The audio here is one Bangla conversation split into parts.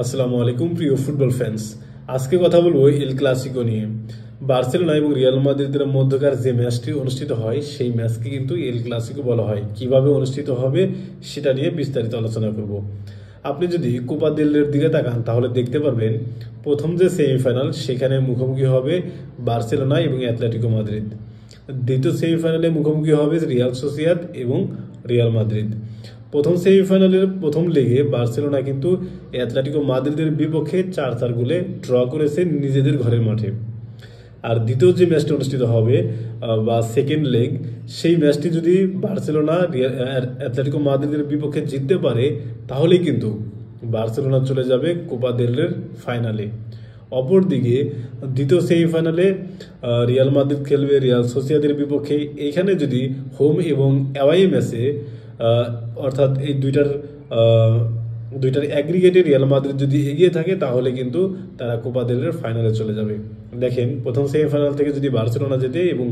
আসসালামু আলাইকুম প্রিয় ফুটবল ফ্যান্স। আজকে কথা বলবো এল ক্লাসিকো নিয়ে। বার্সেলোনা এবং রিয়াল মাদ্রিদের মধ্যকার যে ম্যাচটি অনুষ্ঠিত হয় সেই ম্যাচকে কিন্তু এল ক্লাসিকো বলা হয়। কিভাবে অনুষ্ঠিত হবে সেটা নিয়ে বিস্তারিত আলোচনা করব। আপনি যদি কোপা দেল রের দিকে তাকান তাহলে দেখতে পারবেন প্রথম যে সেমিফাইনাল সেখানে মুখোমুখি হবে বার্সেলোনা এবং অ্যাটলেটিকো মাদ্রিদ। দ্বিতীয় সেমিফাইনালে মুখোমুখি হবে রিয়াল সোসিয়াদ এবং রিয়াল মাদ্রিদ। প্রথম সেমিফাইনালের প্রথম লেগে বার্সেলোনা কিন্তু অ্যাটলেটিকো মাদ্রিদের বিপক্ষে 4-4 গোলে ড্র করেছে নিজেদের ঘরের মাঠে। আর দ্বিতীয় যে ম্যাচটি অনুষ্ঠিত হবে বা সেকেন্ড লেগ, সেই ম্যাচটি যদি বার্সেলোনা অ্যাটলেটিকো মাদ্রিদের বিপক্ষে জিততে পারে তাহলেই কিন্তু বার্সেলোনা চলে যাবে কোপা দেল রের ফাইনালে। অপরদিকে দ্বিতীয় সেমিফাইনালে রিয়াল মাদ্রিদ খেলবে রিয়াল সোসিয়াদের বিপক্ষে। এইখানে যদি হোম এবং অ্যাওয়ে ম্যাচে অর্থাৎ এই দুইটার অ্যাগ্রিগেটে রিয়াল মাদ্রিদ যদি এগিয়ে থাকে তাহলে কিন্তু তারা কোপা দেল রের ফাইনালে চলে যাবে। দেখেন, প্রথম সেমিফাইনাল থেকে যদি বার্সেলোনা জেতে এবং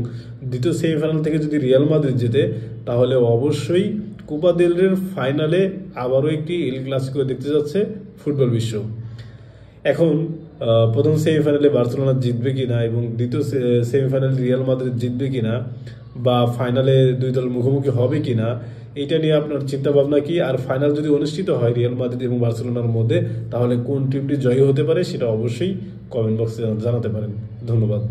দ্বিতীয় সেমিফাইনাল থেকে যদি রিয়াল মাদ্রিদ জেতে তাহলে অবশ্যই কোপা দেল রের ফাইনালে আবারও একটি এল ক্লাসিকো দেখতে যাচ্ছে ফুটবল বিশ্ব। এখন প্রথম সেমিফাইনালে বার্সেলোনা জিতবে কিনা এবং দ্বিতীয় সেমিফাইনালে রিয়াল মাদ্রিদ জিতবে কিনা বা ফাইনালে দুই দল মুখোমুখি হবে কিনা, এইটা নিয়ে আপনার চিন্তা ভাবনা কি? আর ফাইনাল যদি অনুষ্ঠিত হয় রিয়াল মাদ্রিদ এবং বার্সেলোনার মধ্যে তাহলে কোন টিমটি জয়ী হতে পারে সেটা অবশ্যই কমেন্ট বক্সে জানাতে পারেন। ধন্যবাদ।